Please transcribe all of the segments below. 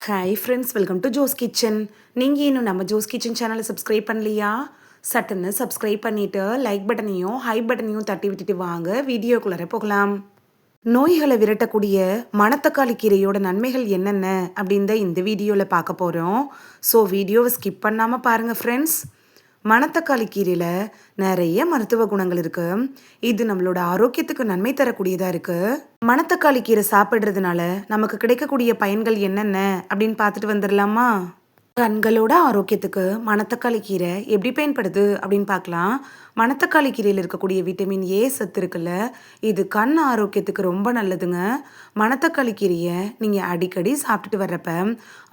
Hi friends, welcome to Jo's kitchen. நீங்கள் இன்னும் நம்ம ஜோஸ் கிச்சன் சேனலை சப்ஸ்கிரைப் பண்ணலையா? சட்டுன்னு சப்ஸ்கிரைப் பண்ணிவிட்டு லைக் பட்டனையும் ஹை பட்டனையும் தட்டி விட்டுட்டு வாங்க வீடியோக்குள்ளே போகலாம். நோய்களை விரட்டக்கூடிய மணத்தக்காளி கீரையோட நன்மைகள் என்னென்ன அப்படின்னு இந்த வீடியோவில் பார்க்க போகிறோம். ஸோ வீடியோவை ஸ்கிப் பண்ணாமல் பாருங்கள் ஃப்ரெண்ட்ஸ். மணத்தக்காளி கீரையில் நிறைய மருத்துவ குணங்கள் இருக்கு. இது நம்மளோட ஆரோக்கியத்துக்கு நன்மை தரக்கூடியதா இருக்கு. மணத்தக்காளி கீரை சாப்பிட்றதுனால நமக்கு கிடைக்கக்கூடிய பயன்கள் என்னென்ன அப்படின்னு பார்த்துட்டு வந்துடலாமா? கண்களோட ஆரோக்கியத்துக்கு மணத்தக்காளி கீரை எப்படி பயன்படுது அப்படின்னு பார்க்கலாம். மணத்தக்காளி கீரையில் இருக்கக்கூடிய விட்டமின் ஏ சத்து இருக்குல்ல, இது கண் ஆரோக்கியத்துக்கு ரொம்ப நல்லதுங்க. மணத்தக்காளி கீரையை நீங்கள் அடிக்கடி சாப்பிட்டுட்டு வர்றப்ப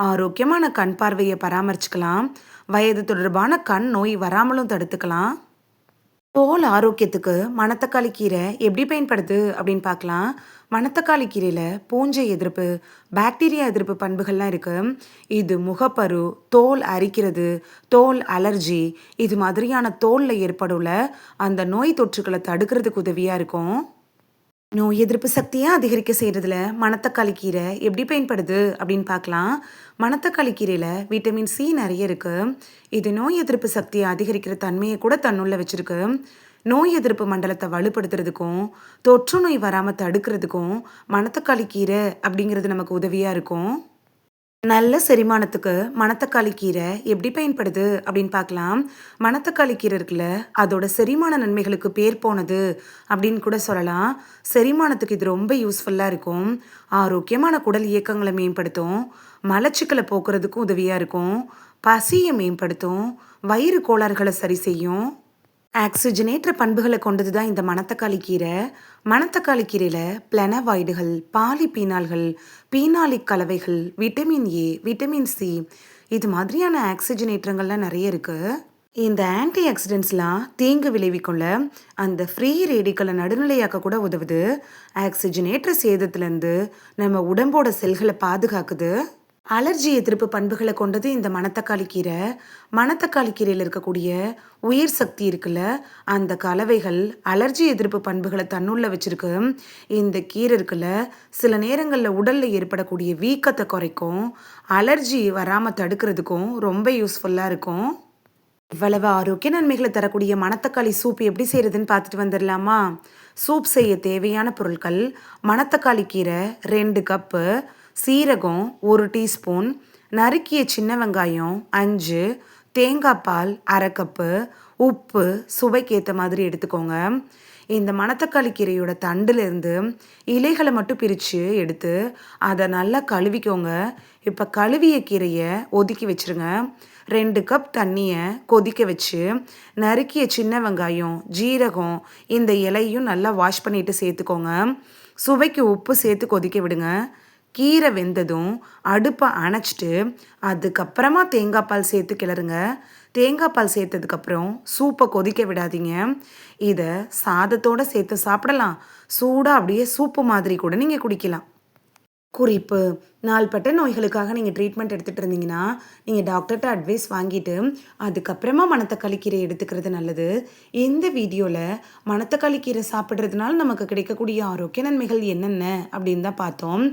ஆரோக்கியமான கண் பார்வையை பராமரிச்சுக்கலாம். வயது தொடர்பான கண் நோய் வராமலும் தடுத்துக்கலாம். தோல் ஆரோக்கியத்துக்கு மணத்தக்காளி கீரை எப்படி பயன்படுது அப்படின்னு பார்க்கலாம். மணத்தக்காளி கீரையில் பூஞ்சை எதிர்ப்பு, பாக்டீரியா எதிர்ப்பு பண்புகள்லாம் இருக்குது. இது முகப்பரு, தோல் அரிக்கிறது, தோல் அலர்ஜி, இது மாதிரியான தோலில் ஏற்படுள்ள அந்த நோய் தொற்றுக்களை தடுக்கிறதுக்கு உதவியாக இருக்கும். நோய் எதிர்ப்பு சக்தியை அதிகரிக்க செய்கிறதுல மணத்தக்காளி கீரை எப்படி பயன்படுது அப்படின்னு பார்க்கலாம். மணத்தக்காளி கீரையில் விட்டமின் சி நிறைய இருக்குது. இது நோய் எதிர்ப்பு சக்தியை அதிகரிக்கிற தன்மையை கூட தன்னுள்ள வச்சுருக்கு. நோய் எதிர்ப்பு மண்டலத்தை வலுப்படுத்துறதுக்கும் தொற்று நோய் வராமல் தடுக்கிறதுக்கும் மணத்தக்காளி கீரை அப்படிங்கிறது நமக்கு உதவியாக இருக்கும். நல்ல செரிமானத்துக்கு மணத்தக்காளி கீரை எப்படி பயன்படுது அப்படின்னு பார்க்கலாம். மணத்தக்காளி கீரை இருக்குல்ல, அதோட செரிமான நன்மைகளுக்கு பேர் போனது அப்படின்னு கூட சொல்லலாம். செரிமானத்துக்கு இது ரொம்ப யூஸ்ஃபுல்லாக இருக்கும். ஆரோக்கியமான குடல் இயக்கங்களை மேம்படுத்தும். மலச்சிக்கலை போக்குறதுக்கும் உதவியாக இருக்கும். பசியை மேம்படுத்தும். வயிறு கோளாறுகளை சரி செய்யும். ஆக்சிஜனேற்ற பண்புகளை கொண்டது தான் இந்த மணத்தக்காளி கீரை. மணத்தக்காளி கீரையில் பிளனவாய்டுகள், பாலிபீனால்கள், பீனாலிக் கலவைகள், விட்டமின் ஏ, விட்டமின் சி, இது மாதிரியான ஆக்சிஜனேற்றங்கள்லாம் நிறைய இருக்குது. இந்த ஆன்டி ஆக்சிடென்ட்ஸ்லாம் தீங்கு விளைவிக்குள்ள அந்த ஃப்ரீ ரேடிக்கலை நடுநிலையாக்க கூட உதவுது. ஆக்சிஜனேற்ற சேதத்துலேருந்து நம்ம உடம்போட செல்களை பாதுகாக்குது. அலர்ஜி எதிர்ப்பு பண்புகளை கொண்டது இந்த மணத்தக்காளி கீரை. மணத்தக்காளி கீரையில் இருக்கக்கூடிய உயிர் சக்தி இருக்குல்ல, அந்த கலவைகள் அலர்ஜி எதிர்ப்பு பண்புகளை தன்னுள்ள வச்சிருக்கு. இந்த கீரை இருக்குல்ல, சில நேரங்களில் உடலில் ஏற்படக்கூடிய வீக்கத்தை குறைக்கும். அலர்ஜி வராமல் தடுக்கிறதுக்கும் ரொம்ப யூஸ்ஃபுல்லாக இருக்கும். இவ்வளவு ஆரோக்கிய நன்மைகளை தரக்கூடிய மணத்தக்காளி சூப் எப்படி செய்யறதுன்னு பார்த்துட்டு வந்துடலாமா? சூப் செய்ய தேவையான பொருட்கள்: மணத்தக்காளி கீரை 2 கப்பு, சீரகம் 1 டீஸ்பூன், நறுக்கிய சின்ன வெங்காயம் 5, தேங்காய் பால் 1/2 கப்பு, உப்பு சுவைக்கேற்ற மாதிரி எடுத்துக்கோங்க. இந்த மணத்தக்காளி கீரையோட தண்டுலேருந்து இலைகளை மட்டும் பிரித்து எடுத்து அதை நல்லா கழுவிக்கோங்க. இப்போ கழுவிய கீரையை ஒதுக்கி வச்சுருங்க. 2 கப் தண்ணியை கொதிக்க வச்சு நறுக்கிய சின்ன வெங்காயம், ஜீரகம், இந்த இலையும் நல்லா வாஷ் பண்ணிட்டு சேர்த்துக்கோங்க. சுவைக்கு உப்பு சேர்த்து கொதிக்க விடுங்க. கீரை வெந்ததும் அடுப்பை அணைச்சிட்டு அதுக்கப்புறமா தேங்காய் பால் சேர்த்து கிளறுங்க. தேங்காய் பால் சேர்த்ததுக்கப்புறம் சூப்பை கொதிக்க விடாதீங்க. இதை சாதத்தோடு சேர்த்து சாப்பிடலாம். சூடாக அப்படியே சூப்பு மாதிரி கூட நீங்கள் குடிக்கலாம். குறிப்பு: நாள்பட்ட நோய்களுக்காக நீங்கள் ட்ரீட்மெண்ட் எடுத்துகிட்டு இருந்தீங்கன்னா நீங்கள் டாக்டர்கிட்ட அட்வைஸ் வாங்கிட்டு அதுக்கப்புறமா மணத்தக்காளி கீரை எடுத்துக்கிறது நல்லது. இந்த வீடியோவில் மணத்தக்காளி கீரை சாப்பிட்றதுனால நமக்கு கிடைக்கக்கூடிய ஆரோக்கிய நன்மைகள் என்னென்ன அப்படின்னு தான் பார்த்தோம்.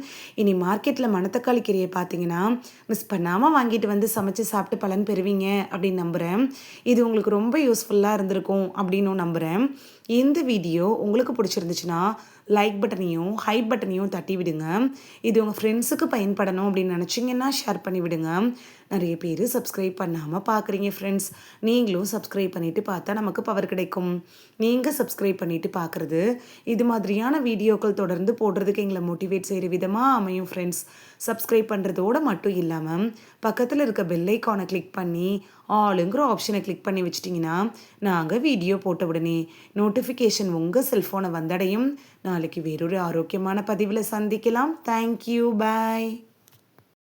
இனி மார்க்கெட்டில் மணத்தக்காளி கீரையை பார்த்தீங்கன்னா மிஸ் பண்ணாமல் வாங்கிட்டு வந்து சமைச்சு சாப்பிட்டு பலன் பெறுவீங்க அப்படின்னு நம்புகிறேன். இது உங்களுக்கு ரொம்ப யூஸ்ஃபுல்லாக இருந்திருக்கும் அப்படின்னு நம்புகிறேன். இந்த வீடியோ உங்களுக்கு பிடிச்சிருந்துச்சுன்னா லைக் பட்டனையும் ஹை பட்டனையும் தட்டி விடுங்க. இது உங்கள் ஃப்ரெண்ட்ஸுக்கு பயன்படணும் அப்படின்னு நினச்சிங்கன்னா ஷேர் பண்ணி விடுங்க. நிறைய பேர் சப்ஸ்கிரைப் பண்ணாமல் பார்க்குறீங்க ஃப்ரெண்ட்ஸ். நீங்களும் சப்ஸ்கிரைப் பண்ணிவிட்டு பார்த்தா நமக்கு பவர் கிடைக்கும். நீங்கள் சப்ஸ்கிரைப் பண்ணிவிட்டு பார்க்குறது இது மாதிரியான வீடியோக்கள் தொடர்ந்து போடுறதுக்கு எங்களை மோட்டிவேட் செய்கிற விதமாக அமையும் ஃப்ரெண்ட்ஸ். சப்ஸ்கிரைப் பண்ணுறதோடு மட்டும் இல்லாமல் பக்கத்தில் இருக்க பெல் ஐக்கானை கிளிக் பண்ணி ஆளுங்கிற ஆப்ஷனை கிளிக் பண்ணி வச்சிட்டிங்கன்னா நாங்கள் வீடியோ போட்ட உடனே நோட்டிஃபிகேஷன் உங்கள் செல்ஃபோனை வந்தடையும். நாளைக்கு வேறொரு ஆரோக்கியமான பதிவில் சந்திக்கலாம். தேங்க்யூ, பாய்.